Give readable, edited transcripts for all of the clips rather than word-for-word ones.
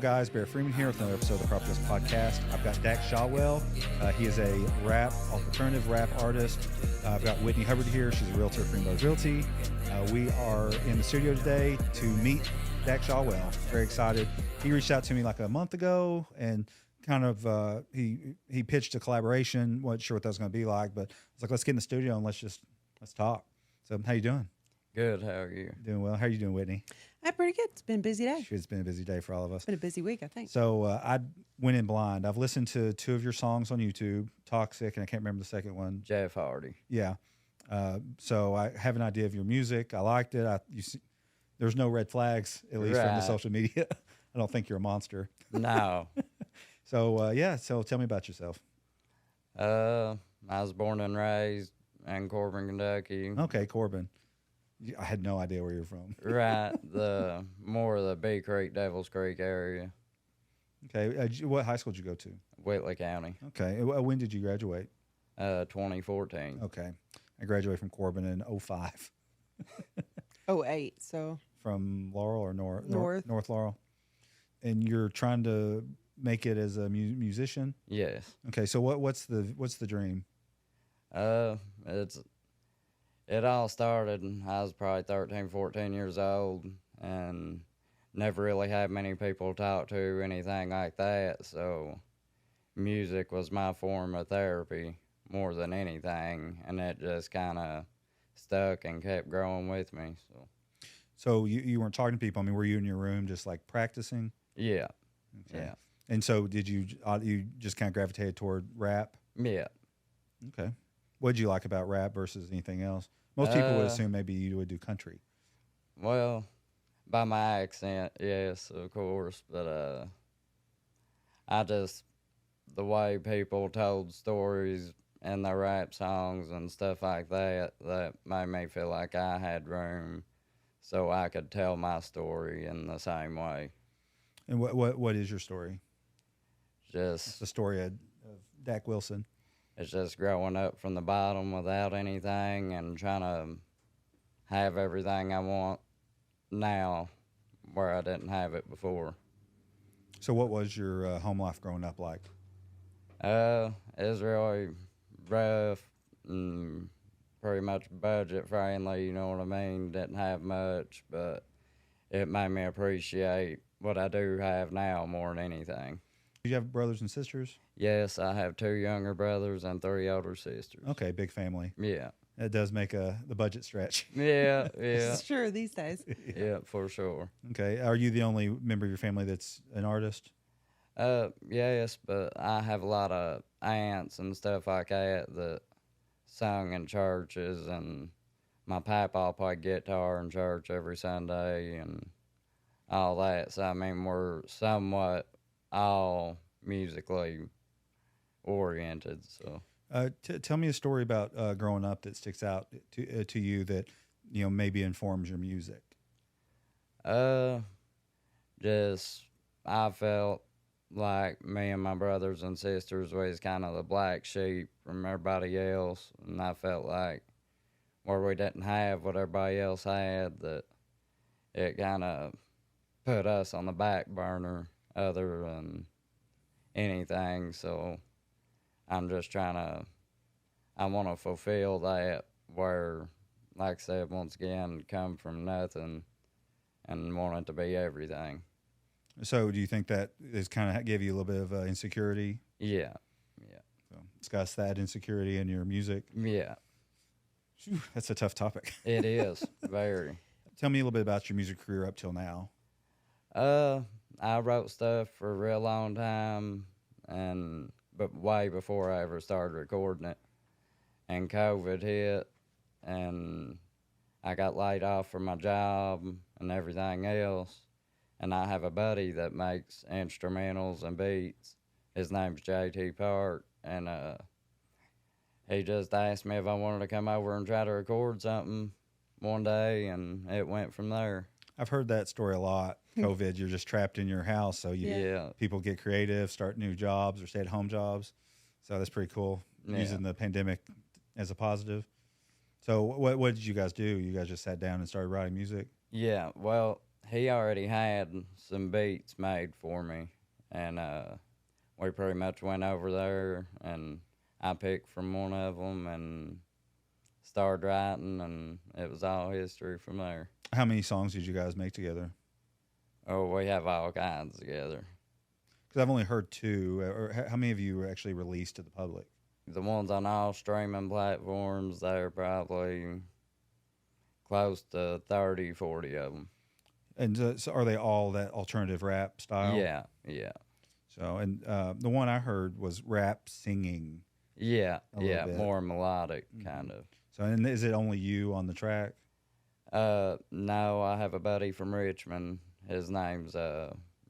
Guys, Barrett Freeman here with another episode of the PropertyTales podcast. I've got Dakshawil. He is a alternative rap artist. I've got Whitney Hubbard here. She's a realtor at Freemanbrothersrealty. We are in the studio today to meet Dakshawil. Very excited. He reached out to me like a month ago and kind of he pitched a collaboration. Wasn't sure what that was going to be like, but I was like, let's get in the studio and let's talk. So, how you doing? Good. How are you? Doing well. How are you doing, Whitney? I'm pretty good. It's been a busy day. It's been a busy day for all of us. It's been a busy week, I think. So I went in blind. I've listened to two of your songs on YouTube, Toxic, and I can't remember the second one. Jeff Hardy. Yeah. So I have an idea of your music. I liked it. There's no red flags, at least from the social media. I don't think you're a monster. No. So tell me about yourself. I was born and raised in Corbin, Kentucky. Okay, Corbin. I had no idea where you're from. Right, more of the Bee Creek, Devil's Creek area. Okay, what high school did you go to? Whitley County. Okay, when did you graduate? 2014. Okay, I graduated from Corbin in 05. 08, so. From Laurel or North? North Laurel. And you're trying to make it as a musician? Yes. Okay, so what's the dream? It all started, I was probably 13, 14 years old, and never really had many people to talk to, anything like that, so music was my form of therapy more than anything, and it just kind of stuck and kept growing with me. So you weren't talking to people? I mean, were you in your room just like practicing? Yeah. Okay. Yeah. And so did you just kind of gravitated toward rap? Yeah. Okay. What did you like about rap versus anything else? Most people would assume maybe you would do country. Well, by my accent, yes, of course. But the way people told stories in their rap songs and stuff like that, that made me feel like I had room so I could tell my story in the same way. And what is your story? It's the story of Dak Wilson. It's just growing up from the bottom without anything and trying to have everything I want now where I didn't have it before. So what was your home life growing up like? It was really rough and pretty much budget friendly, you know what I mean? Didn't have much, but it made me appreciate what I do have now more than anything. Do you have brothers and sisters? Yes, I have 2 younger brothers and 3 older sisters. Okay, big family. Yeah. It does make the budget stretch. Yeah, yeah. Sure, these days. Yeah, for sure. Okay. Are you the only member of your family that's an artist? Yes, but I have a lot of aunts and stuff like that sung in churches, and my papa played guitar in church every Sunday and all that. So, I mean, we're somewhat all musically oriented. So, tell me a story about growing up that sticks out to you that maybe informs your music. Just I felt like me and my brothers and sisters was kind of the black sheep from everybody else, and I felt like where we didn't have what everybody else had, that it kind of put us on the back burner other than anything. So I'm just I want to fulfill that, where, like I said, once again, come from nothing and want it to be everything. So do you think that is kind of gave you a little bit of insecurity? Yeah, yeah. So discuss that insecurity in your music. Yeah. Whew, that's a tough topic. It is, very. Tell me a little bit about your music career up till now. I wrote stuff for a real long time, but way before I ever started recording it. And COVID hit, and I got laid off from my job and everything else. And I have a buddy that makes instrumentals and beats. His name's JT Park, and he just asked me if I wanted to come over and try to record something one day, and it went from there. I've heard that story a lot. COVID, you're just trapped in your house, so people get creative, start new jobs or stay-at-home jobs. So that's pretty cool, using the pandemic as a positive. So what did you guys do? You guys just sat down and started writing music? Yeah, well, he already had some beats made for me, and we pretty much went over there, and I picked from one of them and started writing, and it was all history from there. How many songs did you guys make together? Oh, we have all kinds together. Because I've only heard 2. Or how many of you were actually released to the public? The ones on all streaming platforms, they're probably close to 30, 40 of them. And so are they all that alternative rap style? Yeah, yeah. So, and the one I heard was rap singing. Yeah, A little bit. more melodic, kind of. So, and is it only you on the track? No, I have a buddy from Richmond. His name's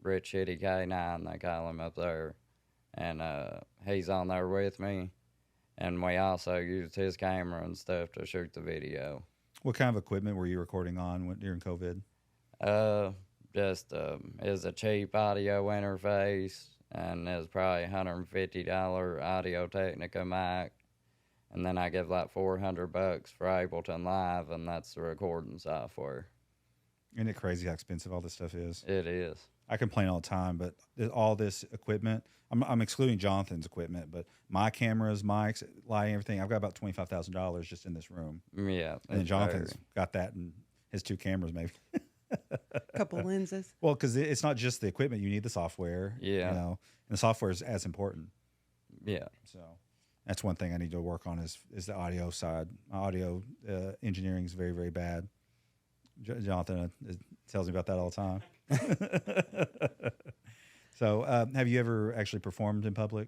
Rich Hitty K9, they call him up there. And he's on there with me. And we also used his camera and stuff to shoot the video. What kind of equipment were you recording on during COVID? Just it was a cheap audio interface, and it was probably $150 Audio Technica mic. And then I give like $400 for Ableton Live, and that's the recording software. Isn't it crazy how expensive all this stuff is? It is. I complain all the time, but all this equipment, I'm excluding Jonathan's equipment, but my cameras, mics, lighting, everything, I've got about $25,000 just in this room. Yeah. And then Jonathan's got that in his 2 cameras, maybe. A couple lenses. Well, because it's not just the equipment; you need the software. Yeah. You know, and the software is as important. Yeah. So that's one thing I need to work on is the audio side. My audio engineering is very, very bad. Jonathan tells me about that all the time. So, have you ever actually performed in public?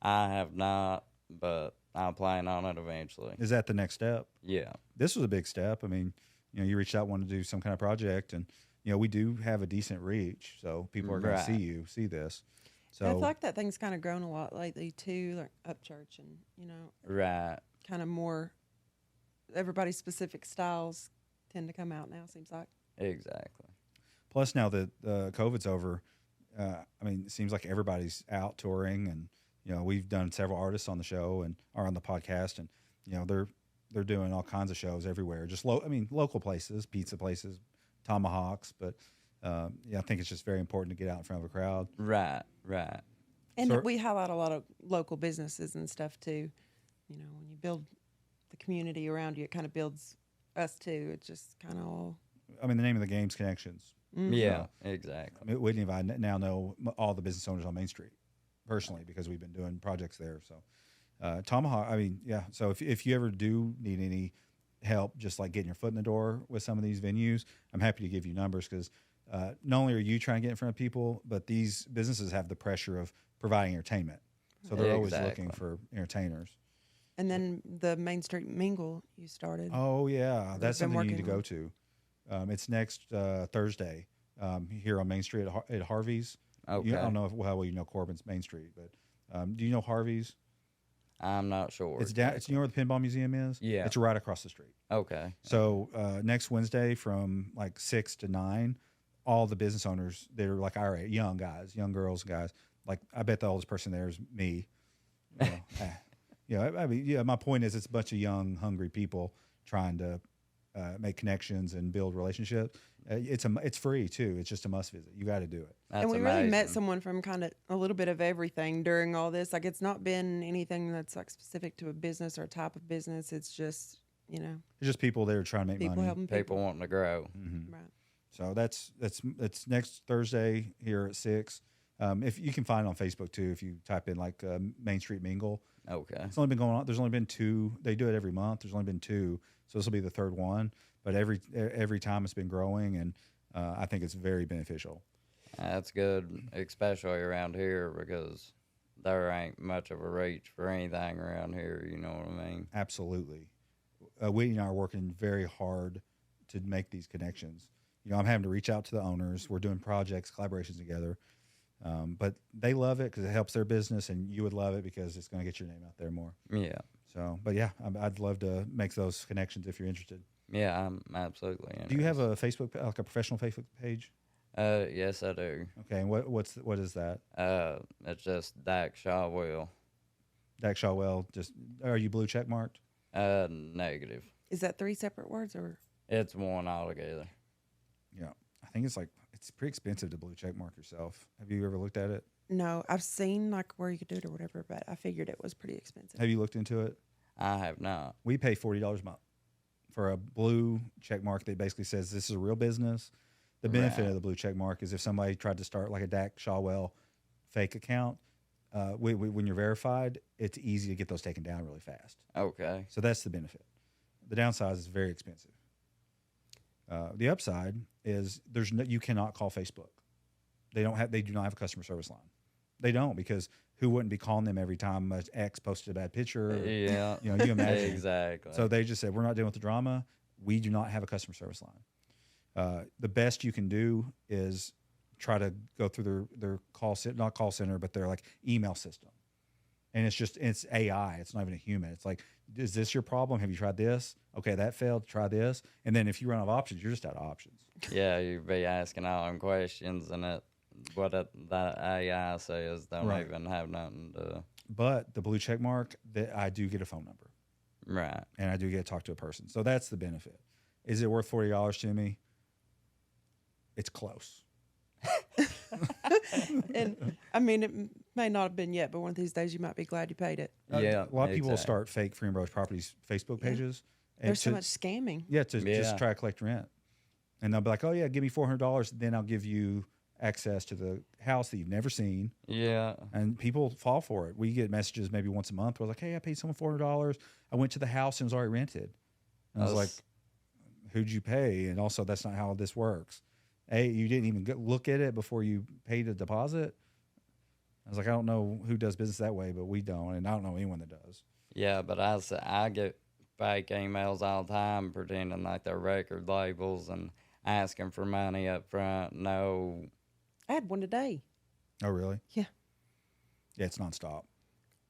I have not, but I'll plan on it eventually. Is that the next step? Yeah. This was a big step. I mean, you reached out, wanted to do some kind of project, and we do have a decent reach, so people are going to see this. So I feel like that thing's kind of grown a lot lately too, like Upchurch, and Right. kind of more everybody's specific styles tend to come out now. Seems like. Exactly. plus now that COVID's over, I mean, it seems like everybody's out touring, and we've done several artists on the show and are on the podcast, and they're doing all kinds of shows everywhere. Just local places, pizza places, tomahawks, but I think it's just very important to get out in front of a crowd. Right, right. And So- we highlight a lot of local businesses and stuff too. When you build the community around you, it kind of builds us too. It's just kind of all. I mean, the name of the game's connections. Yeah, exactly. I mean, Whitney and I now know all the business owners on Main Street personally because we've been doing projects there. So, Tomahawk, I mean, yeah. So if you ever do need any help, just like getting your foot in the door with some of these venues, I'm happy to give you numbers because not only are you trying to get in front of people, but these businesses have the pressure of providing entertainment. So they're always looking for entertainers. And then the Main Street Mingle you started. Oh, yeah. That's been something you need to working go to. It's next Thursday here on Main Street at Harvey's. Okay. I don't know how well you know Corbin's Main Street, but do you know Harvey's? I'm not sure. It's down. It's where the Pinball Museum is. Yeah. It's right across the street. Okay. So next Wednesday from like 6 to 9, all the business owners that are like our age, young guys, young girls, guys. Like I bet the oldest person there is me. I mean, my point is it's a bunch of young, hungry people trying to make connections and build relationships. It's free too. It's just a must visit. You got to do it. That's and we amazing. really met someone from kind of a little bit of everything during all this. Like it's not been anything that's like specific to a business or a type of business. It's just, It's just people there trying to make people money. helping People wanting to grow. Mm-hmm. Right. So that's next Thursday here at 6. If you can find it on Facebook too, if you type in like Main Street Mingle. Okay. It's only been going on. There's only been 2. They do it every month. There's only been 2, so this will be the 3rd one. But every time it's been growing, and I think it's very beneficial. That's good, especially around here because there ain't much of a reach for anything around here. You know what I mean? Absolutely. Whitney and I are working very hard to make these connections. I'm having to reach out to the owners. We're doing projects, collaborations together. But they love it because it helps their business, and you would love it because it's going to get your name out there more. Yeah. So, but yeah, I'd love to make those connections if you're interested. Yeah, I'm absolutely interested. Do you have a Facebook, like a professional Facebook page? Yes, I do. Okay, and what is that? It's just Dakshawil. Dakshawil. Just are you blue check marked? Negative. Is that 3 separate words or? It's one altogether. Yeah. I think it's pretty expensive to blue check mark yourself. Have you ever looked at it? No, I've seen like where you could do it or whatever, but I figured it was pretty expensive. Have you looked into it? I have not. We pay $40 a month for a blue check mark that basically says this is a real business. The benefit of the blue check mark is if somebody tried to start like a Dakshawil fake account, when you're verified, it's easy to get those taken down really fast. Okay. So that's the benefit. The downside is very expensive. The upside is you cannot call Facebook. They do not have a customer service line. They don't, because who wouldn't be calling them every time an ex posted a bad picture? Yeah. You imagine. Exactly. So they just said, we're not dealing with the drama. We do not have a customer service line. The best you can do is try to go through their not call center, but their like email system. And it's AI. It's not even a human. It's like, is this your problem? Have you tried this? Okay, that failed. Try this. And then if you run out of options, you're just out of options. Yeah, you'd be asking all them questions, and that AI says don't Right. even have nothing to. But the blue check mark, that I do get a phone number. Right. And I do get to talk to a person. So that's the benefit. Is it worth $40 to me? It's close. And I mean, it may not have been yet, but one of these days you might be glad you paid it. Yeah. A lot of people will exactly. start fake Freeman Brothers Properties Facebook Yeah. pages. and There's so to- much scamming. Yeah, to Yeah. just try to collect rent. And they'll be like, oh, yeah, give me $400. Then I'll give you access to the house that you've never seen. Yeah. And people fall for it. We get messages maybe once a month. We're like, hey, I paid someone $400. I went to the house and it was already rented. And I was like, who'd you pay? And also, that's not how this works. You didn't even look at it before you paid a deposit. I was like, I don't know who does business that way, but we don't. And I don't know anyone that does. Yeah, but I get fake emails all the time pretending like they're record labels and asking for money up front. No. I had one today. Oh, really? Yeah. Yeah, it's nonstop.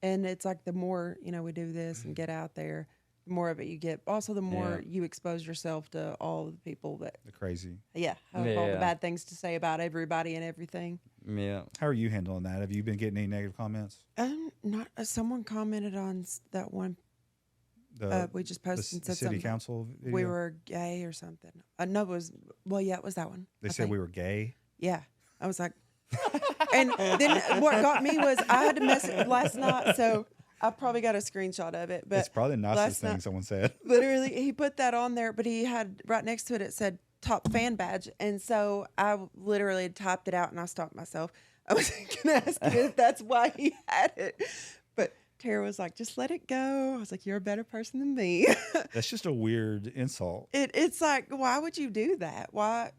And it's like the more, we do this and get out there, the more of it you get. Also, the more you expose yourself to all of the people that, The crazy. have all the Yeah. bad things to say about everybody and everything. Yeah. How are you handling that? Have you been getting any negative comments? Not someone commented on that one we just The posted and said city something. council video? We were gay or something. No, it was it was that one. They I said think. we were gay. Yeah, I was like, and then what got me was I had to message last night, so I probably got a screenshot of it. But It's probably the nicest last thing night- someone said. literally, he put that on there, but he had right next to it. It said top fan badge, and so I literally typed it out, and I stopped myself. I was going to ask you if that's why he had it, but Tara was like, "Just let it go." I was like, "You're a better person than me." That's just a weird insult. It's like, why would you do that? Why?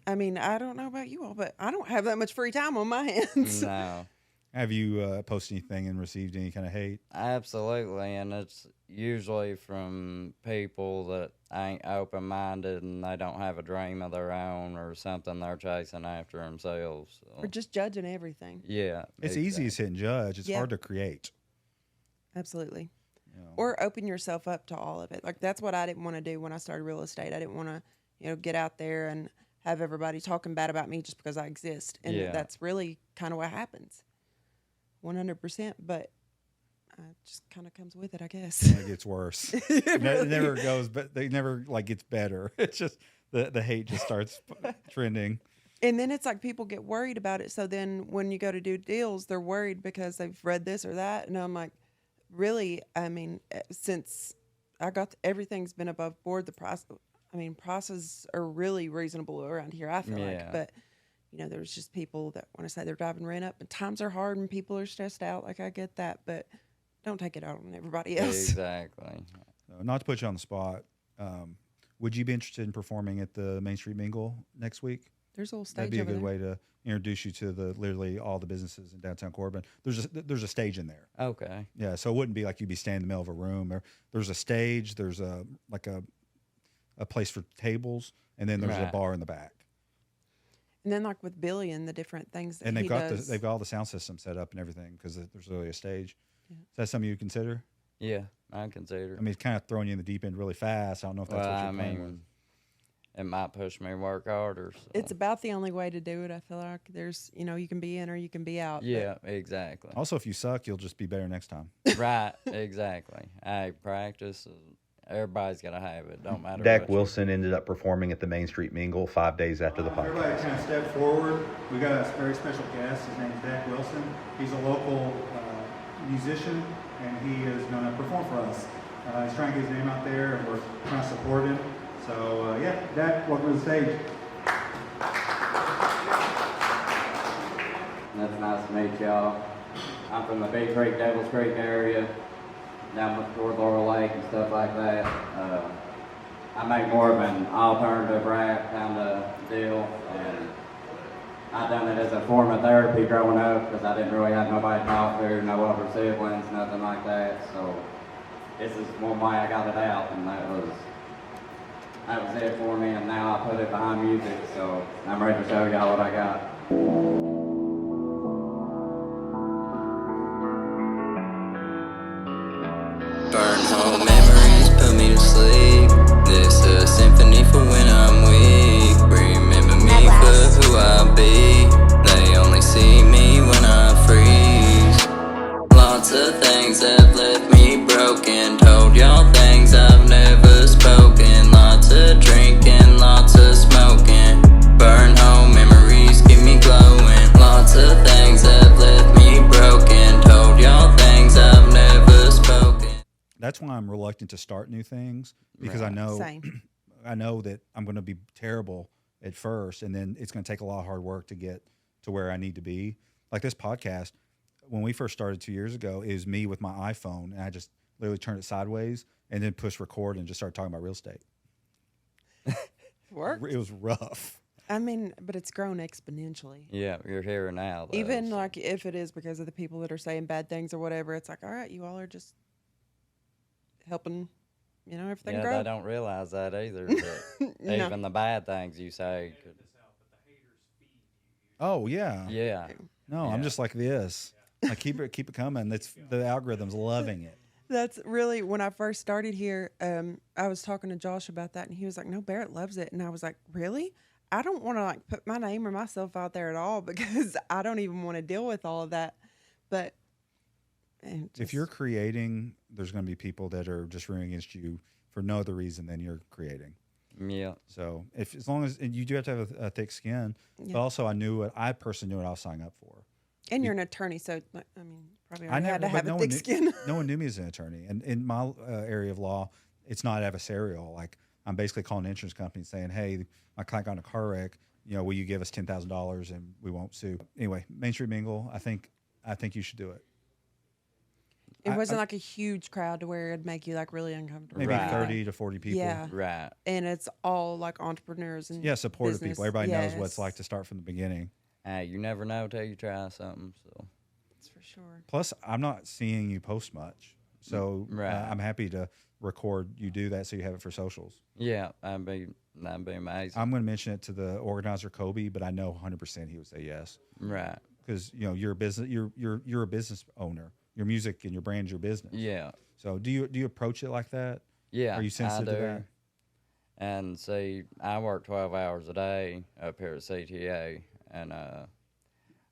I mean, I don't know about you all, but I don't have that much free time on my hands. No. Have you posted anything and received any kind of hate? Absolutely, and it's usually from people that ain't open-minded and they don't have a dream of their own or something they're chasing after themselves. So, Or just judging everything. yeah, It's easy to sit and judge. It's Yeah. hard to create. Absolutely. You know. Or open yourself up to all of it. Like that's what I didn't want to do when I started real estate. I didn't want to, get out there and have everybody talking bad about me just because I exist. And Yeah. that's really kind of what happens. 100%, but it just kind of comes with it, I guess. It gets worse. It never goes, but they never gets better. It's just the hate just starts trending. And then it's like people get worried about it. So then when you go to do deals, they're worried because they've read this or that. And I'm like, really? I mean, since I got everything's been above board, prices are really reasonable around here, I feel like. But, there's just people that want to say they're driving rent up and times are hard and people are stressed out. Like, I get that. But don't take it out on everybody else. Exactly. So not to put you on the spot, would you be interested in performing at the Main Street Mingle next week? There's a little stage That'd be a over good there. way to introduce you to literally all the businesses in downtown Corbin. There's a stage in there. Okay. Yeah, so it wouldn't be like you'd be standing in the middle of a room. There's a stage. There's a place for tables, and then there's a Right. bar in the back. And then like with Billy and the different things that And he does. they've got all the sound system set up and everything because there's really a stage. Yeah. Is that something you consider? Yeah, I consider. I mean, it's kind of throwing you in the deep end really fast. I don't know if that's what you're playing with. It might push me to work harder. So. It's about the only way to do it. I feel like there's, you can be in or you can be out. Yeah, exactly. Also, if you suck, you'll just be better next time. Right, exactly. I practice everybody's got to have it. Don't matter. Dak what you- Wilson ended up performing at the Main Street Mingle 5 days after the Everybody podcast. kind of step forward. We got a very special guest. His name is Dak Wilson. He's a local musician, and he is going to perform for us. He's trying to get his name out there, and we're trying to support him. So, yeah, Dak, welcome to the stage. That's nice to meet y'all. I'm from the Big Creek, Devils Creek area, down toward Laurel Lake and stuff like that. I make more of an alternative rap kind of deal, and I done it as a form of therapy growing up because I didn't really have nobody to talk to, no other siblings, nothing like that. So this is one way I got it out, and that was it for me. And now I put it behind music, so I'm ready to show y'all what I got. Burn home memories, put me to sleep. This a symphony for when I'm weak. Remember me for who I be. They only see me when I freeze. Lots of things have left me broken. Told y'all things I've never spoken. Lots of drinking, lots of smoking. Burn home memories keep me glowing. Lots of things have left me broken. Told y'all things I've never spoken. That's why I'm reluctant to start new things, because I Right. know Same. I know that I'm going to be terrible at first, and then it's going to take a lot of hard work to get to where I need to be. Like this podcast, when we first started 2 years ago, it was me with my iPhone, and I just literally turned it sideways and then pushed record and just started talking about real estate. Work. It was rough. I mean, but it's grown exponentially. Yeah, you're here now. Though, Even so- like if it is because of the people that are saying bad things or whatever, it's like, all right, you all are just helping, everything yeah, grow. they don't realize that either. That No. even the bad things you say could. Oh yeah. Yeah. No, I'm Yeah. just like this. Like keep it coming. It's the algorithm's loving it. That's really when I first started here. I was talking to Josh about that, and he was like, "No, Barrett loves it," and I was like, "Really? I don't want to like put my name or myself out there at all because I don't even want to deal with all of that." But If you're creating, there's going to be people that are just rooting against you for no other reason than you're creating. Yeah. So as long as, and you do have to have a thick skin, Yeah. but also I personally knew what I was signing up for. and you're an attorney, so like, I mean, probably I already never had to but have no a one thick knew, skin. No one knew me as an attorney, and in my area of law, it's not adversarial. Like I'm basically calling an insurance company saying, "Hey, my client got in a car wreck. Will you give us $10,000 and we won't sue?" Anyway, Main Street Mingle. I think you should do it. It I- wasn't I- like a huge crowd to where it'd make you like really uncomfortable. Maybe Right. 30 to 40 people. Yeah. Right. And it's all like entrepreneurs and Yeah, supportive business. people. Everybody knows what it's Yes. like to start from the beginning. Hey, you never know till you try something. So. That's for sure. Plus, I'm not seeing you post much, so Right. I'm happy to record you do that so you have it for socials. Yeah, that'd be amazing. I'm going to mention it to the organizer Kobe, but I know 100% he would say yes right. because you're a business. You're a business owner. Your music and your brand's your business. Yeah. So do you approach it like that? Yeah. Are you sensitive I to do. that? And see, I work 12 hours a day up here at CTA, and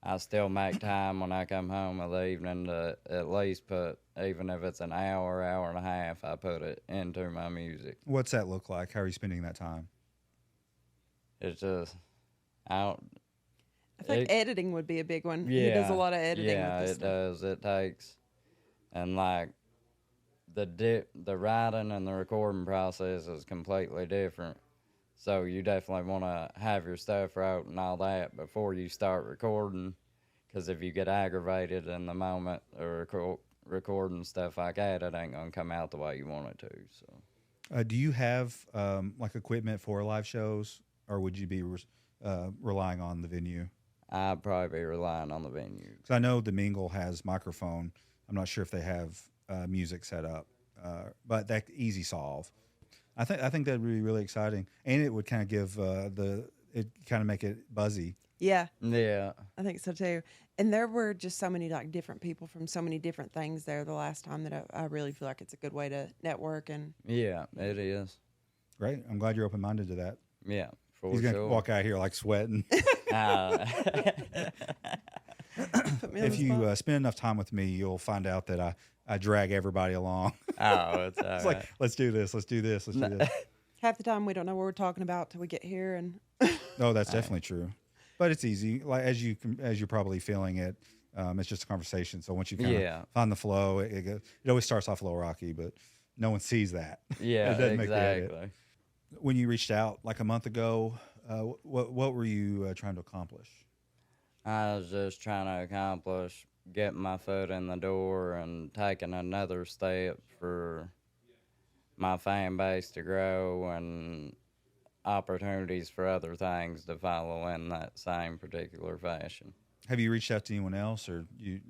I still make time when I come home in the evening to at least put, even if it's an hour, hour and a half, I put it into my music. What's that look like? How are you spending that time? It's just, I don't. I think It- editing would be a big one. He does a lot of editing. Yeah, with this it stuff. does. It takes, and like the writing and the recording process is completely different. So you definitely want to have your stuff wrote and all that before you start recording, because if you get aggravated in the moment or recording stuff like that, it ain't gonna come out the way you want it to. So Do you have like equipment for live shows, or would you be relying on the venue? I'd probably be relying on the venue. Because I know the Mingle has microphone. I'm not sure if they have music set up, but that easy solve. I think that would be really exciting, and it would kind of give make it buzzy. Yeah, Yeah, I think so too. And there were just so many like different people from so many different things there the last time that I really feel like it's a good way to network. And yeah, it is. Great. I'm glad you're open minded to that. Yeah, for He's gonna sure. walk out here like sweating. put me me on if the you spot. spend enough time with me, you'll find out that I drag everybody along. Oh, it's all It's right. like, let's do this, let's do this, let's do this. Half the time we don't know what we're talking about till we get here, and No, that's definitely true. But it's easy. Like as you're probably feeling it, it's just a conversation. So once you kind of Yeah. find the flow, it always starts off a little rocky, but no one sees that. Yeah, It doesn't make the edit. exactly. When you reached out like a month ago, what were you trying to accomplish? I was just trying to accomplish getting my foot in the door and taking another step for my fan base to grow and opportunities for other things to follow in that same particular fashion. Have you reached out to anyone else, or you?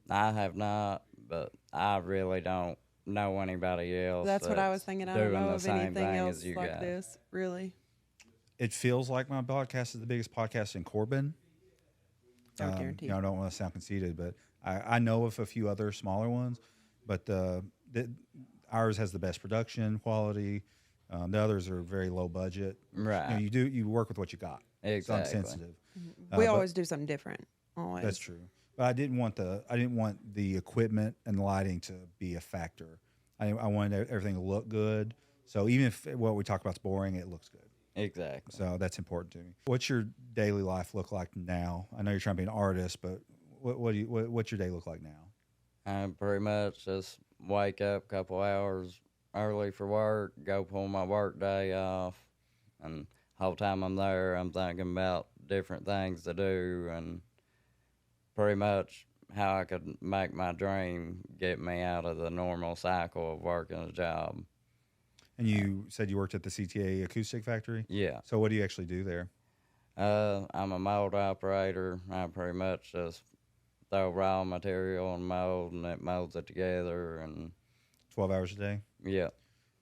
I have not, but I really don't know anybody else. that's what I was thinking. I don't doing know the of same anything thing else as you like got. this, really. It feels like my podcast is the biggest podcast in Corbin. I would guarantee. I don't want to sound conceited, but I know of a few other smaller ones, but ours has the best production quality. The others are very low budget. Right. You work with what you got. Exactly. It's unsensitive. We but- always do something different. Always. That's true. But I didn't want the equipment and the lighting to be a factor. I wanted everything to look good. So even if what we talk about is boring, it looks good. Exactly. So that's important to me. What's your daily life look like now? I know you're trying to be an artist, but what's your day look like now? I pretty much just wake up a couple hours early for work, go pull my work day off, and whole time I'm there, I'm thinking about different things to do and pretty much how I could make my dream get me out of the normal cycle of working a job. And you said you worked at the CTA acoustic factory? Yeah. So what do you actually do there? I'm a mold operator. I pretty much just throw raw material and mold, and it molds it together. And 12 hours a day? yeah,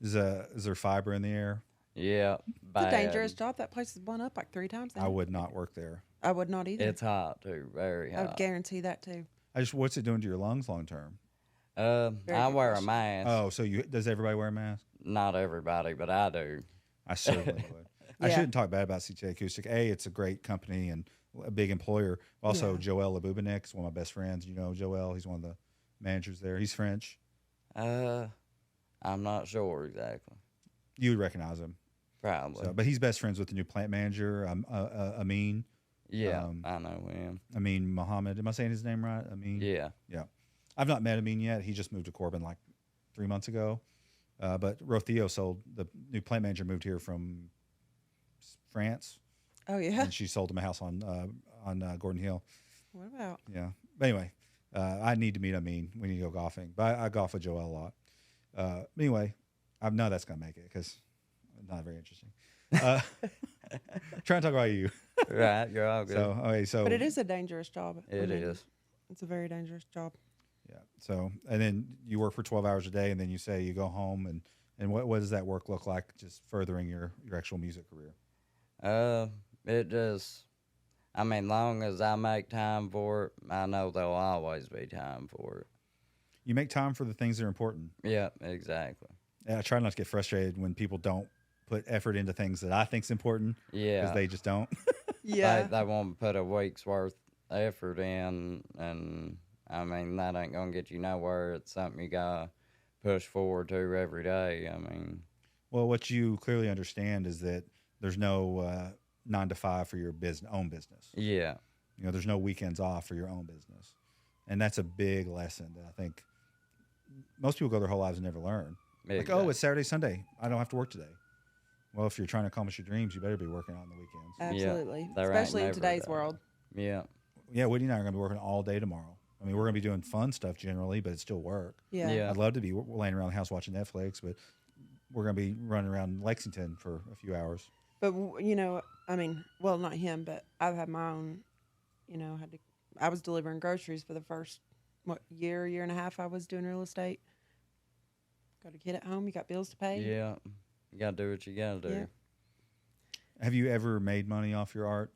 Is there fiber in the air? yeah, It's bad. a dangerous job. That place has blown up like 3 times now. I would not work there. I would not either. It's hot too, very I would hot. guarantee that too. What's it doing to your lungs long term? I good wear a question. mask. Oh, so does everybody wear a mask? Not everybody, but I do. I certainly would. I Yeah. shouldn't talk bad about CTA Acoustic. It's a great company and a big employer. Also, Yeah. Joel Labubinek is one of my best friends. You know Joel. He's one of the managers there. He's French. I'm not sure exactly. You would recognize him. Probably. But he's best friends with the new plant manager, Amin. yeah, um, I know him. Amin Mohammed. Am I saying his name right? Amin? Yeah. Yeah. I've not met Amin yet. He just moved to Corbin like 3 months ago. But Rothio the new plant manager moved here from France, Oh yeah. and she sold him a house on Gordon Hill. What about? Yeah. But anyway, I need to meet Amin. We need to go golfing. But I golf with Joel a lot. Anyway, I know that's going to make it because it's not very interesting. Trying to talk about you. Right, you're all good. So, okay, so. But it is a dangerous job. It is. It's a very dangerous job. Yeah. So, and then you work for 12 hours a day, and then you say you go home, and what does that work look like, just furthering your actual music career? It just, I mean, long as I make time for it, I know there'll always be time for it. You make time for the things that are important. Yeah, exactly. And I try not to get frustrated when people don't put effort into things that I think's important Yeah. because they just don't. Yeah. They won't put a week's worth of effort in, and I mean, that ain't gonna get you nowhere. It's something you gotta push forward to every day. I mean, Well, what you clearly understand is that there's no 9 to 5 for your own business. yeah, You know, there's no weekends off for your own business. And that's a big lesson that I think most people go their whole lives and never learn. Like, exactly. oh, it's Saturday, Sunday. I don't have to work today. Well, if you're trying to accomplish your dreams, you better be working on the weekends. Absolutely. there ain't Especially in never today's that. world. Yeah, Yeah, Woody and I are going to be working all day tomorrow. I mean, we're going to be doing fun stuff generally, but it's still work. Yeah. Yeah. I'd love to be laying around the house watching Netflix, but we're going to be running around Lexington for a few hours. But you know, I mean, well, not him, but I've had my own. You know, I was delivering groceries for the first year and a half I was doing real estate. Got a kid at home. You got bills to pay. yeah. You gotta do what you gotta do. Yeah. Have you ever made money off your art?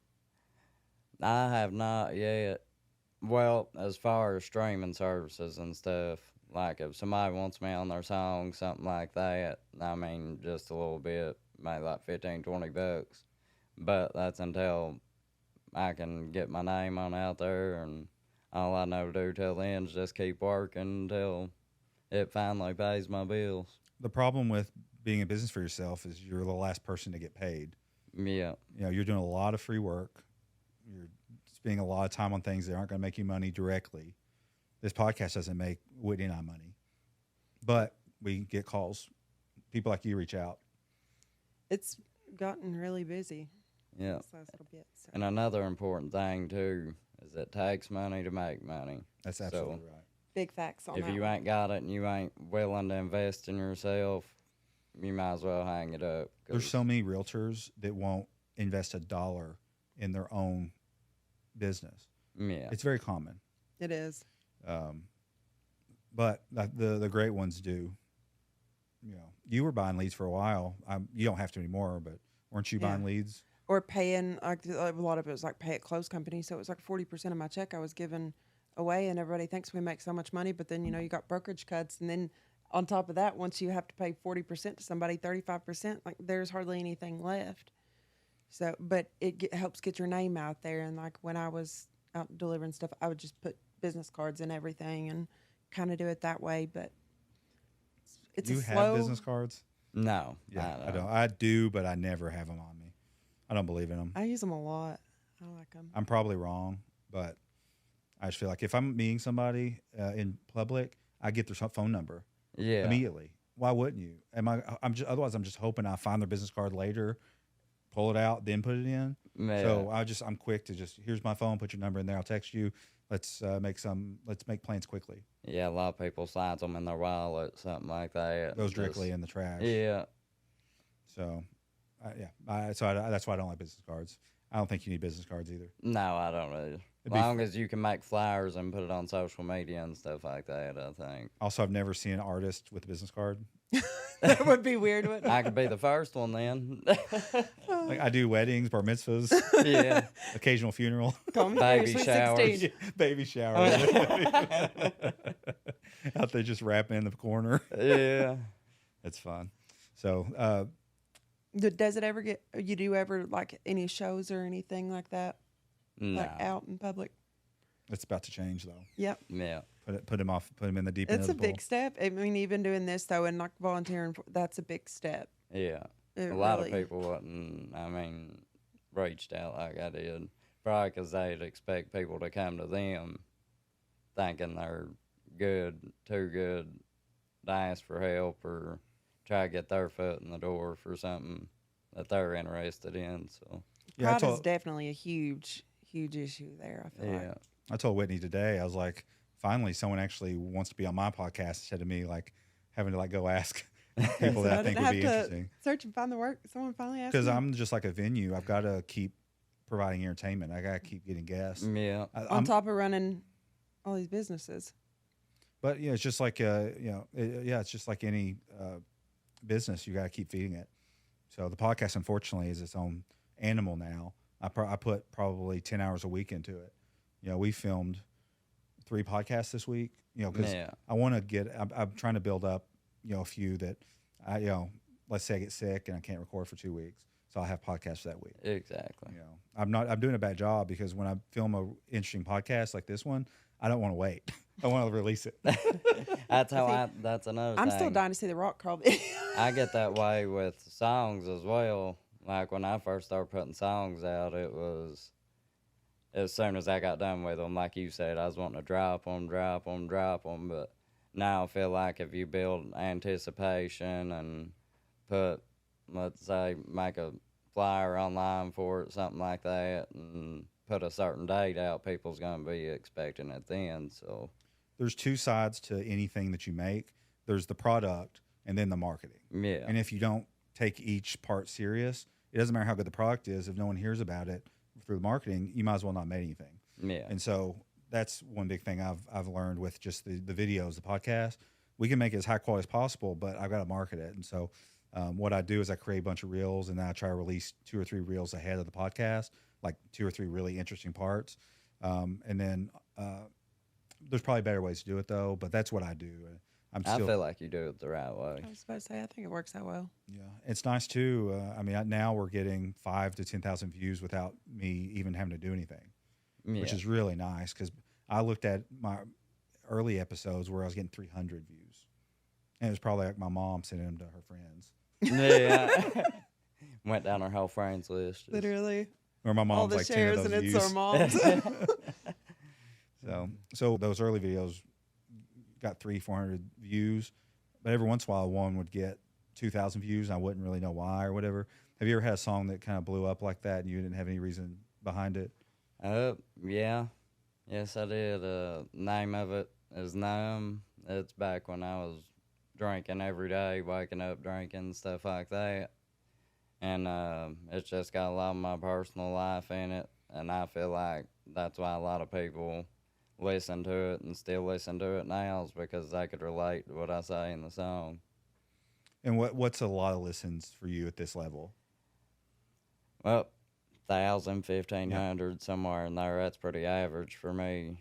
I have not yet. Well, as far as streaming services and stuff, like if somebody wants me on their song, something like that, I mean, just a little bit, maybe like 15, 20 bucks. But that's until I can get my name on out there, and all I know to do till then is just keep working until it finally pays my bills. The problem with being in business for yourself is you're the last person to get paid. Yeah. You know, you're doing a lot of free work. You're spending a lot of time on things that aren't going to make you money directly. This podcast doesn't make Whitney and I money, but we get calls. People like you reach out. It's gotten really busy. Yeah. This last little bit. So. And another important thing, too, is it takes money to make money. That's absolutely right. Big facts on If that you one. ain't got it and you ain't willing to invest in yourself, you might as well hang it up. There's so many realtors that won't invest $1 in their own business. Yeah. It's very common. It is. But the great ones do. You know, you were buying leads for a while. You don't have to anymore, but weren't you buying leads? Or paying, like a lot of it was like pay at close company. So it was like 40% of my check I was giving away, and everybody thinks we make so much money. But then, you know, you got brokerage cuts. And then on top of that, once you have to pay 40% to somebody, 35%, like there's hardly anything left. So, but it helps get your name out there. And like when I was out delivering stuff, I would just put business cards and everything and kind of do it that way. But it's You a have slow business cards? No. Yeah, I don't. I do, but I never have them on me. I don't believe in them. I use them a lot. I like them. I'm probably wrong, but I just feel like if I'm meeting somebody in public, I get their phone number Yeah. immediately. Why wouldn't you? Otherwise, I'm just hoping I find their business card later, pull it out, then put it in. Yeah. So I'm quick to just, here's my phone, put your number in there, I'll text you. Let's make plans quickly. Yeah, a lot of people slide them in their wallet, something like that. Goes directly in the trash. Yeah. So, that's why I don't like business cards. I don't think you need business cards either. No, I don't either. As long as you can make flyers and put it on social media and stuff like that, I think. Also, I've never seen an artist with a business card. That would be weird, wouldn't it? I could be the first one then. Like I do weddings, bar mitzvahs, Yeah. occasional funeral, Call me Baby Sweet showers. 16. baby shower. Out there just rapping in the corner. Yeah. It's fun. So, Does it ever get? You do ever like any shows or anything like that, No. like out in public? it's about to change though. Yep, Yeah. Put him in the deep end it's of a the pool. big step. I mean, even doing this though, and like volunteering, that's a big step. Yeah. It A lot really- of people wouldn't, reached out like I did. Probably because they'd expect people to come to them thinking they're good, too good to ask for help or try to get their foot in the door for something that they're interested in. So, Yeah, I Pride is told, definitely a huge issue there. I feel yeah. like. I told Whitney today, I was like, finally someone actually wants to be on my podcast instead of me like having to like go ask people that I think would be interesting. Search and find the work. Someone finally asked. Because me. I'm just like a venue. I've got to keep providing entertainment. I got to keep getting guests. Yeah. on top of running all these businesses. But yeah, it's just like it's just like any business. You got to keep feeding it. So the podcast, unfortunately, is its own animal now. I put probably 10 hours a week into it. You know, we filmed 3 podcasts this week. You know, because Yeah. I want to get. I'm trying to build up. You know, a few that let's say I get sick and I can't record for 2 weeks, so I'll have podcasts that week. Exactly. You know, I'm doing a bad job because when I film a interesting podcast like this one, I don't want to wait. I want to release it. That's that's another thing. I'm still dying to see the rock crawl video. I get that way with songs as well. Like when I first started putting songs out, it was as soon as I got done with them, like you said, I was wanting to drop them. But now I feel like if you build anticipation and put, let's say, make a flyer online for it, something like that, and put a certain date out, people's going to be expecting it then. So There's 2 sides to anything that you make. There's the product and then the marketing. yeah, And if you don't take each part serious, it doesn't matter how good the product is. If no one hears about it through marketing, you might as well not make anything. yeah, And so that's one big thing I've learned with just the videos, the podcast. We can make it as high quality as possible, but I've got to market it. And so what I do is I create a bunch of reels, and then I try to release 2 or 3 reels ahead of the podcast, like 2 or 3 really interesting parts. And then there's probably better ways to do it though, but that's what I do. I feel like you do it the right way. I was about to say, I think it works out well. Yeah, it's nice too. Now we're getting 5,000 to 10,000 views without me even having to do anything, which Yeah. is really nice because I looked at my early episodes where I was getting 300 views, and it was probably like my mom sending them to her friends. Yeah. Went down our whole friends list. Literally. Or my mom's All the like 10 shares of and those it's views. our moms. So those early videos got 300-400 views, but every once in a while one would get 2,000 views, and I wouldn't really know why or whatever. Have you ever had a song that kind of blew up like that and you didn't have any reason behind it? Yeah. Yes, I did. Name of it is Numb. It's back when I was drinking every day, waking up drinking, stuff like that. And it's just got a lot of my personal life in it. And I feel like that's why a lot of people listen to it and still listen to it now, is because they could relate to what I say in the song. And what's a lot of listens for you at this level? Well, 1,000, 1,500, somewhere in there. That's pretty average for me.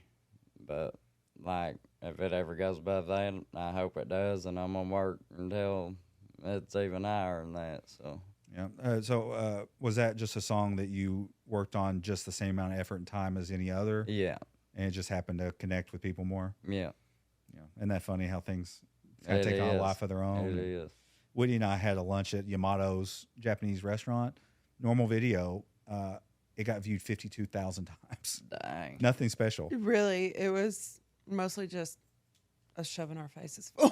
But, like, if it ever goes above that, I hope it does, and I'm going to work until it's even higher than that. So, yeah. So was that just a song that you worked on just the same amount of effort and time as any other? yeah. And it just happened to connect with people more? Yeah. Yeah. Isn't that funny how things kind of It take on a is. life of their own? It is. Whitney and I had a lunch at Yamato's Japanese restaurant. Normal video, it got viewed 52,000 times. Dang. Nothing special. Really, it was mostly just us shoving our faces full.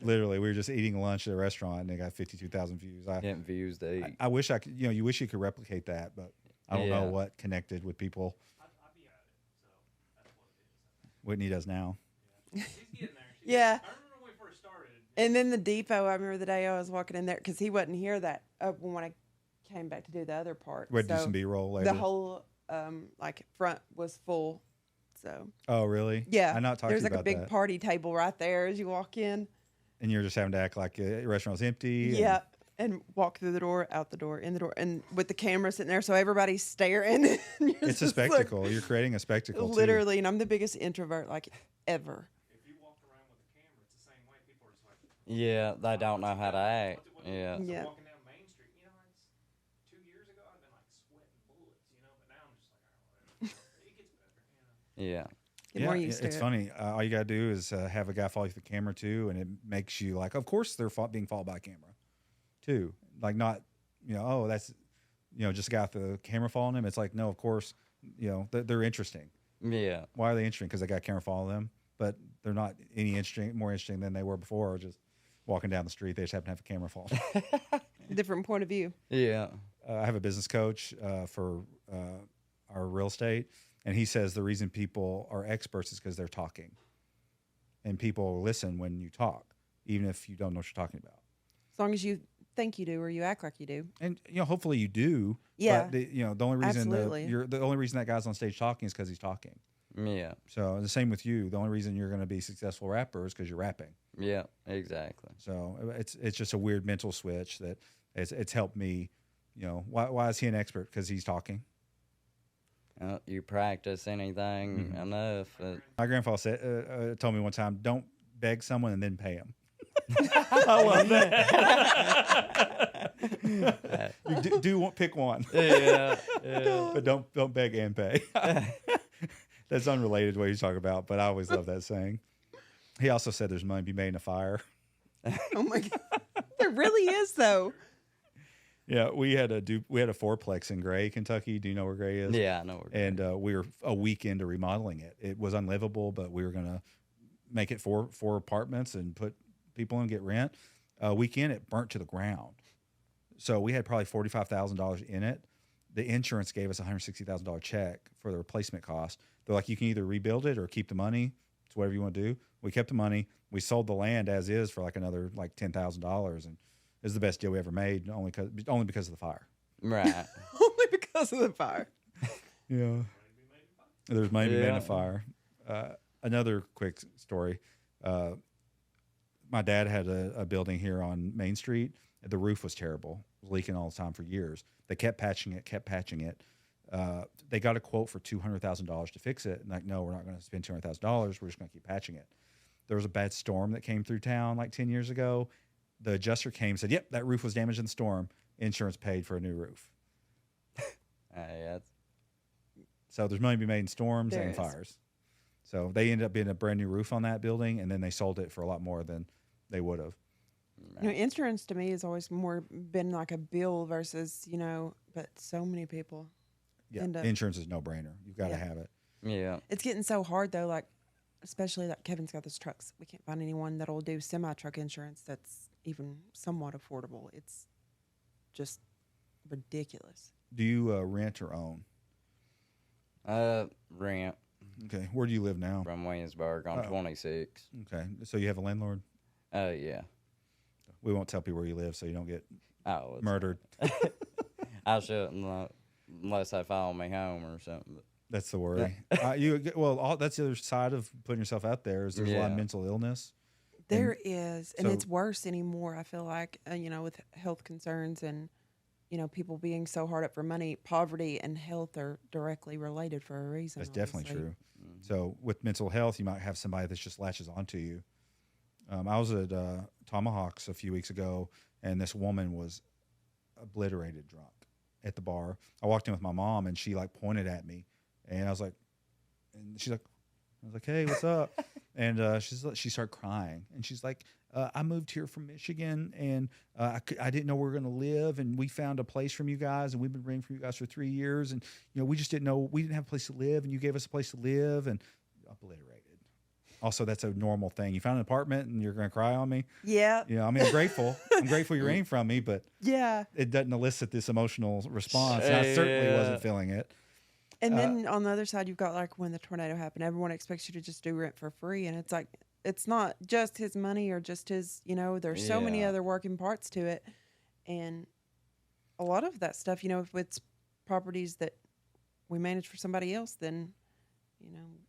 Literally, we were just eating lunch at a restaurant and it got 52,000 views. Getting views to eat. I wish I could, you wish you could replicate that, but I don't know Yeah. what connected with people. I'd be at it, so that's what it is. Whitney does now. She's getting there. Yeah. I remember when we first started. And then the depot, I remember the day I was walking in there because he wasn't here that when I came back to do the other part. We had to do So some B-roll later. the whole like front was full. So Oh, really? yeah, I not talked there's to you like a about big that. party table right there as you walk in. And you're just having to act like the restaurant was empty. and- Yeah. And walk through the door, out the door, in the door, and with the camera sitting there, so everybody's staring. And you're It's a just like, spectacle. You're creating a spectacle. literally, and I'm the biggest introvert like ever. If you walked around with the camera, it's the same way. People are just like, Yeah, they don't know how to act. Yeah. Yeah. walking down Main Street. It's 2 years ago, I've been like sweating bullets, but now I'm just like, all right, whatever. It gets better. Yeah. Get more used to it's it. funny. All you gotta do is have a guy follow you with the camera too, and it makes you like, of course they're being followed by a camera, too. Like not, oh that's, just a guy with the camera following him. It's like, no, of course, they're interesting. Yeah. Why are they interesting? Because they got a camera following them, but they're not more interesting than they were before. Or just walking down the street, they just happen to have a camera following. Different point of view. Yeah. I have a business coach for our real estate, and he says the reason people are experts is because they're talking, and people listen when you talk, even if you don't know what you're talking about. As long as you think you do or you act like you do. And hopefully you do. Yeah. But the only reason Absolutely. the only reason that guy's on stage talking is because he's talking. Yeah. So the same with you. The only reason you're going to be a successful rapper is because you're rapping. Yeah. Exactly. So it's just a weird mental switch that it's helped me. Why is he an expert? Because he's talking. You practice anything enough. My grandfather said, told me one time, don't beg someone and then pay him. I love that. Pick one, Yeah. but don't beg and pay. That's unrelated to what he's talking about, but I always love that saying. He also said there's money to be made in a fire. Oh my God. There really is though. Yeah, we had a fourplex in Gray, Kentucky. Do you know where Gray is? Yeah, I know. And we were a week into remodeling it. It was unlivable, but we were gonna make it four apartments and put people in and get rent. A week in, it burnt to the ground. So we had probably $45,000 in it. The insurance gave us a $160,000 check for the replacement cost. They're like, you can either rebuild it or keep the money. It's whatever you want to do. We kept the money. We sold the land as is for like another $10,000, and it was the best deal we ever made. Only because of the fire. Right. Only because of the fire. Yeah. There's money to be made in Yeah. a fire. Another quick story. My dad had a building here on Main Street. The roof was terrible. It was leaking all the time for years. They kept patching it. They got a quote for $200,000 to fix it. And like, no, we're not going to spend $200,000. We're just going to keep patching it. There was a bad storm that came through town like 10 years ago. The adjuster came and said, yep, that roof was damaged in the storm. Insurance paid for a new roof. Yeah. So there's money to be made in storms There and is. fires. So they ended up being a brand new roof on that building, and then they sold it for a lot more than they would have. Insurance to me has always more been like a bill versus, but so many people Yeah, end up. insurance is no brainer. You've got to Yeah. have it. Yeah. It's getting so hard though, like especially like Kevin's got those trucks. We can't find anyone that'll do semi-truck insurance that's even somewhat affordable. It's just ridiculous. Do you rent or own? Rent Okay, where do you live now? from Williamsburg on 26. Okay, so you have a landlord. Yeah. We won't tell people where you live, so you don't get Oh, it's, murdered. I shouldn't unless they follow me home or something. But That's the worry. That's the other side of putting yourself out there. Is there's a lot of Yeah. mental illness. There is, and so- it's worse anymore. I feel like with health concerns and people being so hard up for money, poverty and health are directly related for a reason. That's definitely obviously. true. So with mental health, you might have somebody that just latches onto you. I was at Tomahawks a few weeks ago, and this woman was obliterated drunk at the bar. I walked in with my mom, and she like pointed at me, and I was like, hey, what's up? And she started crying, and she's like, I moved here from Michigan, and I didn't know where we were going to live, and we found a place from you guys, and we've been renting from you guys for 3 years, and we just didn't know, we didn't have a place to live, and you gave us a place to live, and obliterated. Also, that's a normal thing. You found an apartment, and you're going to cry on me. Yeah, I mean, I'm grateful. I'm grateful you're renting from me, but yeah. it doesn't elicit this emotional response. And I certainly wasn't feeling it. And then on the other side, you've got like when the tornado happened, everyone expects you to just do rent for free, and it's like it's not just his money or just his. There's so many Yeah. other working parts to it, and a lot of that stuff. If it's properties that we manage for somebody else, then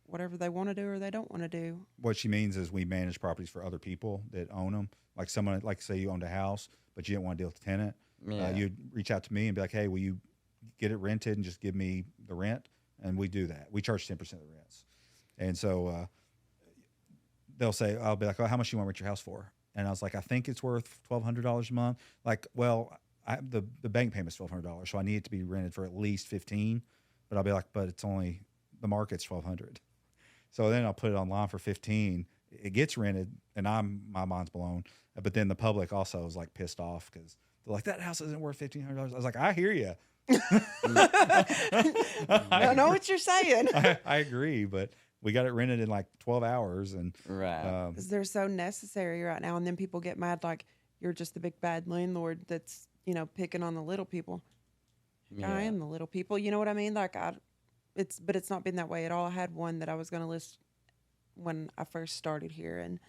whatever they want to do or they don't want to do. What she means is we manage properties for other people that own them. Like someone, like say you owned a house, but you didn't want to deal with the tenant. Yeah. You'd reach out to me and be like, hey, will you get it rented and just give me the rent? And we do that. We charge 10% of the rents. And so they'll say, I'll be like, oh, how much do you want to rent your house for? And I was like, I think it's worth $1,200 a month. Like, well, the bank payment's $1,200, so I need it to be rented for at least $1,500. But I'll be like, but it's only, the market's $1,200. So then I'll put it online for $15. It gets rented, and my mind's blown. But then the public also is like pissed off because they're like, that house isn't worth $1,500. I was like, I hear you. I know what you're saying. I agree, but we got it rented in like 12 hours, and Right. Because they're so necessary right now, and then people get mad like you're just the big bad landlord that's picking on the little people. Yeah. I am the little people. You know what I mean? Like it's not been that way at all. I had one that I was going to list when I first started here, and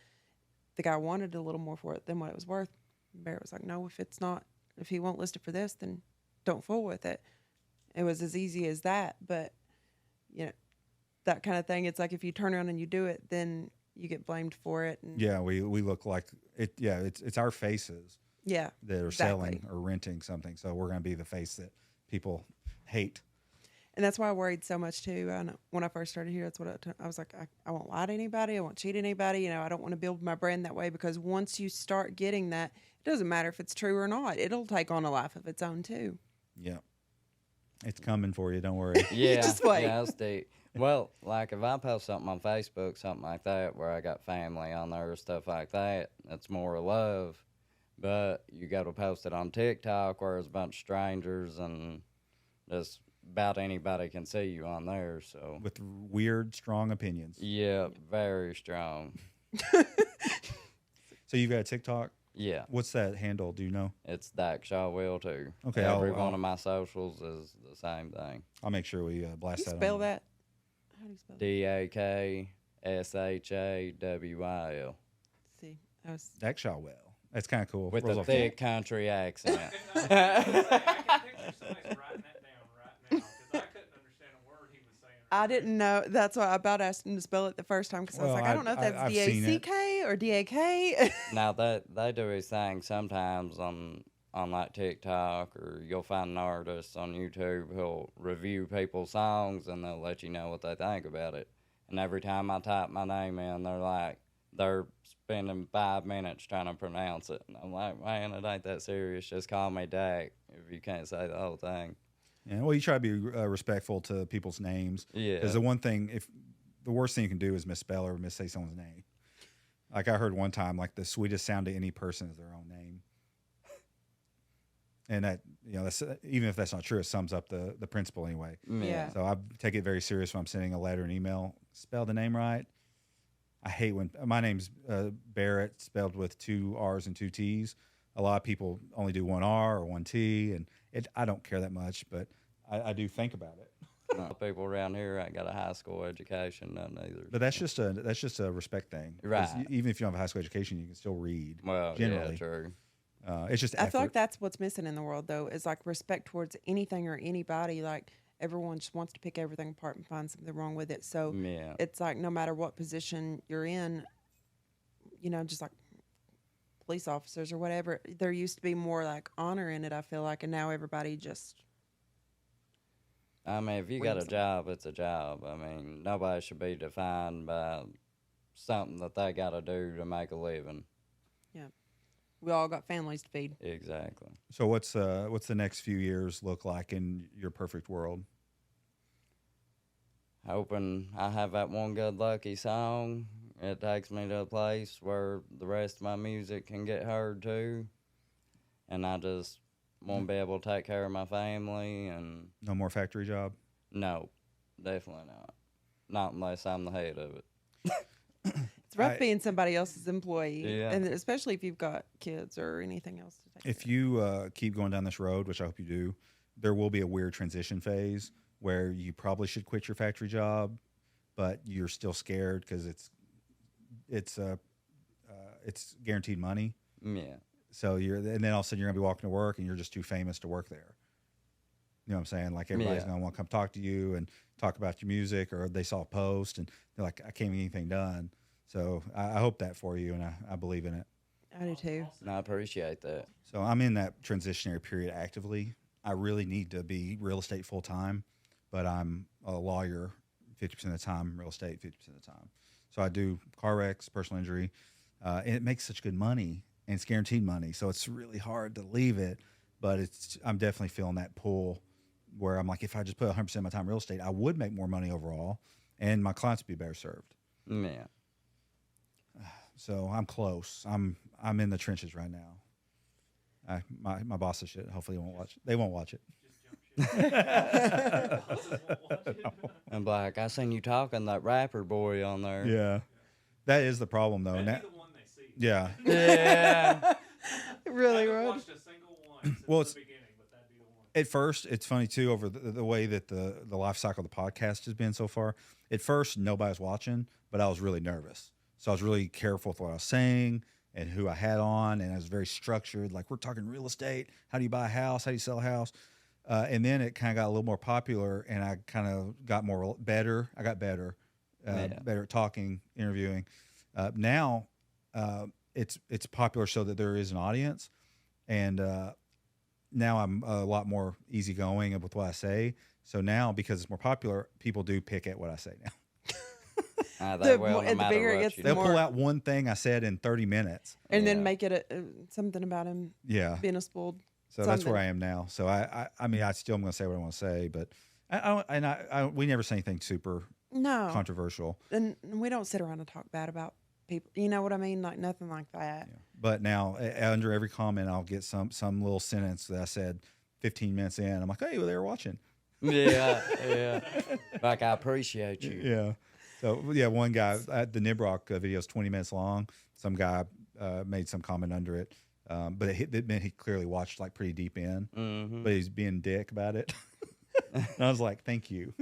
the guy wanted a little more for it than what it was worth. Barrett was like, no, if he won't list it for this, then don't fool with it. It was as easy as that. But that kind of thing, it's like if you turn around and you do it, then you get blamed for it. And yeah, we look like it. Yeah, it's our faces yeah, that are exactly. selling or renting something, so we're going to be the face that people hate. And that's why I worried so much too. I know when I first started here, that's what I was like, I won't lie to anybody. I won't cheat anybody. I don't want to build my brand that way, because once you start getting that, it doesn't matter if it's true or not. It'll take on a life of its own too. Yeah, it's coming for you. Don't worry. Yeah. Just wait. Yeah, that's deep. Well, like if I post something on Facebook, something like that, where I got family on there or stuff like that, that's more love. But you got to post it on TikTok where there's a bunch of strangers and just about anybody can see you on there. So With weird, strong opinions. yeah, very strong. So you've got a TikTok. Yeah, What's that handle? Do you know? it's Dakshawil too. Okay, every I'll- one of my socials is the same thing. I'll make sure we blast You that. spell on. that? How do you spell that? DAKSHAWIL See, I was Dakshawil. That's kind of cool. with Rolls a off the tongue. thick country accent. I can picture somebody's writing that down right now because I couldn't understand a word he was saying. I didn't know. That's why I about asked him to spell it the first time, because I was Well, like, I don't know if that's I've seen it. DACK or DAK. Now that they do his thing sometimes on like TikTok, or you'll find an artist on YouTube who'll review people's songs and they'll let you know what they think about it. And every time I type my name in, they're spending 5 minutes trying to pronounce it. And I'm like, man, it ain't that serious. Just call me Dak if you can't say the whole thing. Yeah, well, you try to be respectful to people's names. Yeah. Because the one thing, if the worst thing you can do is misspell or missay someone's name. Like I heard one time, like the sweetest sound to any person is their own name. And that, that's, even if that's not true, it sums up the principle anyway. Yeah. So I take it very serious when I'm sending a letter and email. Spell the name right. I hate when my name's Barrett, spelled with 2 R's and 2 T's. A lot of people only do 1 R or 1 T, and I don't care that much, but I do think about it. People around here ain't got a high school education, none either. But that's just a respect thing. 'Cause Right. Even if you don't have a high school education, you can still read. Well, generally. yeah, true. It's just I feel like effort. that's what's missing in the world, though, is like respect towards anything or anybody. Like everyone just wants to pick everything apart and find something wrong with it. So Yeah. it's like no matter what position you're in, just like police officers or whatever, there used to be more like honor in it, I feel like, and now everybody just. I mean, if you got a job, it's a job. I mean, nobody should be defined by something that they got to do to make a living. Yeah. We all got families to feed. Exactly. So what's the next few years look like in your perfect world? Hoping I have that one good lucky song. It takes me to a place where the rest of my music can get heard too. And I just want to be able to take care of my family. And No more factory job? no, definitely not. Not unless I'm the head of it. It's rough being somebody else's employee, Yeah. and especially if you've got kids or anything else to take care If you keep going down this road, which I hope you do, there will be a weird transition phase where you probably should quit your factory job, but you're still scared because it's guaranteed money. Yeah. So and then all of a sudden you're gonna be walking to work and you're just too famous to work there. You know what I'm saying? Like everybody's Yeah. gonna want to come talk to you and talk about your music, or they saw a post and they're like, I can't get anything done. So I hope that for you, and I believe in it. I do too. And I appreciate that. So I'm in that transitionary period actively. I really need to be real estate full time, but I'm a lawyer 50% of the time, real estate 50% of the time. So I do car wrecks, personal injury, and it makes such good money, and it's guaranteed money. So it's really hard to leave it, but I'm definitely feeling that pull where I'm like, if I just put 100% of my time in real estate, I would make more money overall, and my clients would be better served. Yeah. So I'm close. I'm in the trenches right now. My bosses should hopefully won't watch. They won't watch it. I'm like, I seen you talking that rapper boy on there. Yeah, that is the problem though. That'd be the one they see. Yeah. Yeah. Really, I haven't Rod? watched a single one since Well, the beginning, but that'd be the one. At first, it's funny too over the way that the life cycle of the podcast has been so far. At first, nobody was watching, but I was really nervous, so I was really careful with what I was saying and who I had on, and I was very structured. Like, we're talking real estate. How do you buy a house? How do you sell a house? And then it kind of got a little more popular, and I kind of got better. I got better, better at talking, interviewing. Now, it's popular so that there is an audience, and now I'm a lot more easygoing with what I say. So now, because it's more popular, people do pick at what I say now. They will, no the matter bigger it what gets, you the They'll do. pull out one thing I said in 30 minutes. and Yeah. then make it something about him Yeah. being a spoiled. So that's something. where I am now. So I mean, I still am going to say what I want to say, but we never say anything super No, controversial. and we don't sit around and talk bad about people. You know what I mean? Like nothing like that. Yeah. But now under every comment, I'll get some little sentence that I said 15 minutes in. I'm like, hey, well, they were watching. Yeah, yeah. Like, I appreciate you. Yeah. So yeah, one guy, the Nibrock video is 20 minutes long. Some guy made some comment under it, but it meant he clearly watched like pretty deep in, Mm-hmm. but he's being a dick about it. And I was like, thank you.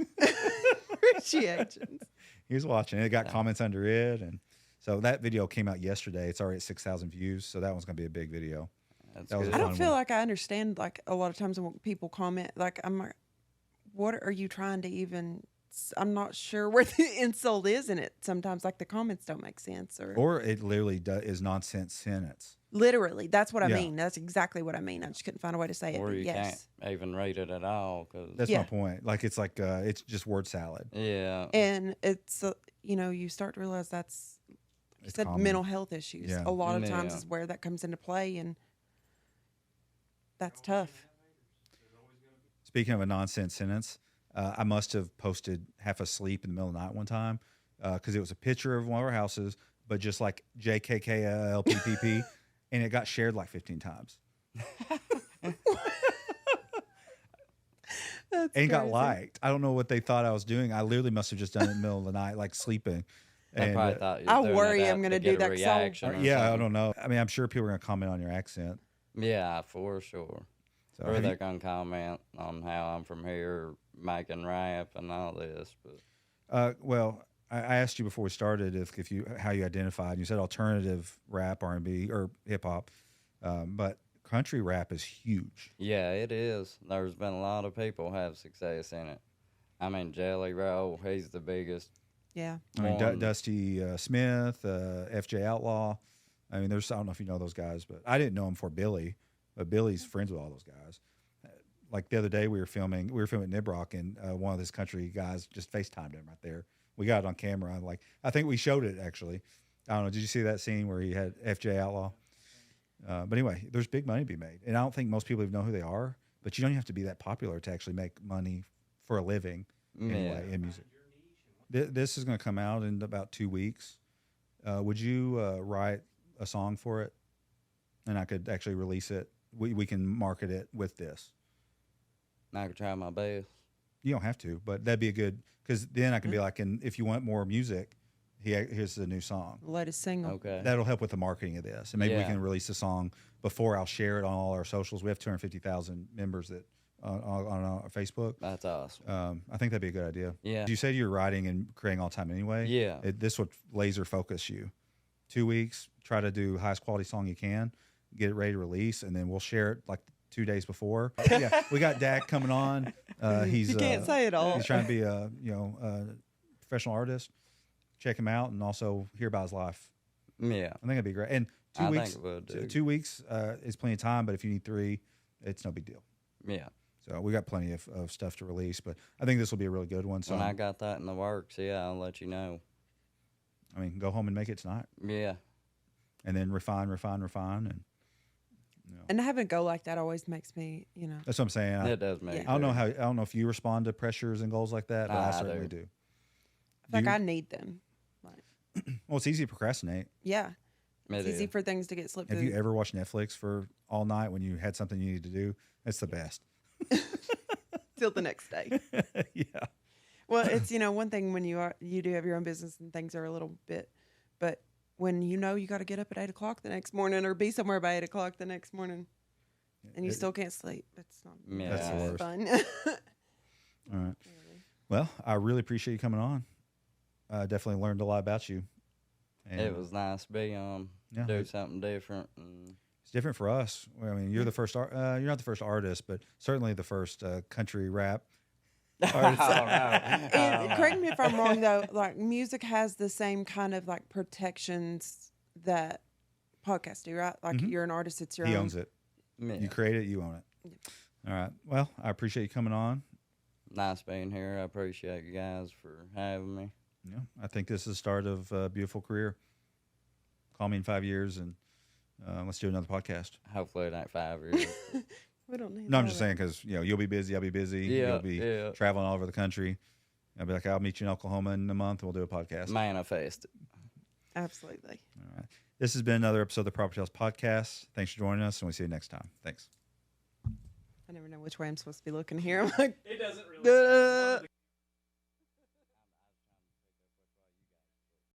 Appreciations. He was watching. It got comments under it, and so that video came out yesterday. It's already at 6,000 views, so that one's gonna be a big video. That's That was good. a I don't fun feel one. like I understand. Like a lot of times when people comment, like I'm like, what are you trying to even? I'm not sure where the insult is in it. Sometimes like the comments don't make sense, Or it literally is nonsense sentence. literally. That's what I Yeah. mean. That's exactly what I mean. I just couldn't find a way to say it. Or But you yes. can't even read it at all. Cause That's Yeah. my point. Like it's it's just word salad. yeah. And it's you start to realize that's you It's said common. mental health issues. Yeah. A lot of times Yeah. is where that comes into play, and that's tough. speaking of a nonsense sentence, I must have posted half asleep in the middle of the night one time because it was a picture of one of our houses, but just like JKKLPPP, and it got shared like 15 times. That's And got crazy. liked. I don't know what they thought I was doing. I literally must have just done it in the middle of the night, like sleeping. They And, probably thought you I were doing worry it I'm out gonna to do get a that song. reaction or yeah, I something. don't know. I mean, I'm sure people are going to comment on your accent. Yeah, for sure. So Or have they're you- gonna comment on how I'm from here making rap and all this, but well, I asked you before we started if you how you identified. You said alternative rap, R&B, or hip hop, but country rap is huge. yeah, it is. There's been a lot of people have success in it. I mean, Jelly Roll, he's the biggest. Yeah. I mean, one. Dusty Smith, FJ Outlaw. I mean, I don't know if you know those guys, but I didn't know him before Billy, but Billy's friends with all those guys. Like the other day, we were filming at Nibrock, and one of these country guys just FaceTimed him right there. We got it on camera. I think we showed it actually. I don't know. Did you see that scene where he had FJ Outlaw? But anyway, there's big money to be made, and I don't think most people even know who they are. But you don't even have to be that popular to actually make money for a living anyway in music. This is going to come out in about 2 weeks. Would you write a song for it, and I could actually release it? We can market it with this. I could try my best. You don't have to, but that'd be a good, because then I can be like, and if you want more music, here's the new song. Latest single. Okay. That'll help with the marketing of this, and maybe we Yeah. can release the song before I'll share it on all our socials. We have 250,000 members that on our Facebook. That's awesome. I think that'd be a good idea. Yeah. You said you're writing and creating all the time anyway. Yeah. This would laser focus you. 2 weeks, try to do highest quality song you can, get it ready to release, and then we'll share it like 2 days before. Yeah, we got Dak coming on. He's You can't say it all. He's trying to be a professional artist. Check him out and also hear about his life. Yeah. I think it'd be great. And 2 I weeks, think it would, too. 2 weeks is plenty of time. But if you need 3, it's no big deal. Yeah. So we got plenty of stuff to release. But I think this will be a really good one. So When I got that in the works, yeah, I'll let you know. I mean, go home and make it tonight, Yeah. and then refine, and And having a go like that always makes me, that's what I'm saying. It does make Yeah. I don't know I don't know if you respond to pressures and goals like that, but I I certainly do. do. I feel like you- I need them. Like, Well, it's easy to procrastinate. yeah. It It's easy is. for things to get slipped Have through. you ever watched Netflix for all night when you had something you needed to do? It's the best. Till the next day. Yeah. Well, it's one thing when you do have your own business and things are a little bit, but when you got to get up at 8:00 the next morning or be somewhere by 8:00 the next morning, and you still can't sleep, it's not Yeah. That's the worst. fun. All right. Well, I really appreciate you coming on. I definitely learned a lot about you. And It was nice to be on, Yeah. do something different. And it's different for us. I mean, you're the first. You're not the first artist, but certainly the first country rap artist. And correct me if I'm wrong though. Like music has the same kind of like protections that podcasts do, right? Like you're an artist, it's your He own. owns it. Yeah. You create it, you own it. All right. Well, I appreciate you coming on. Nice being here. I appreciate you guys for having me. Yeah, I think this is the start of a beautiful career. Call me in 5 years and let's do another podcast. Hopefully it ain't 5 years. We don't need. No, I'm all just that. saying because you'll be busy, I'll be busy. Yeah, You'll be yeah. traveling all over the country. I'll be like, I'll meet you in Oklahoma in a month. And we'll do a podcast. Manifest it. Absolutely. All right. This has been another episode of the PropertyTales podcast. Thanks for joining us, and we'll see you next time. Thanks. I never know which way I'm supposed to be looking here. I'm like, It doesn't really. "Duh."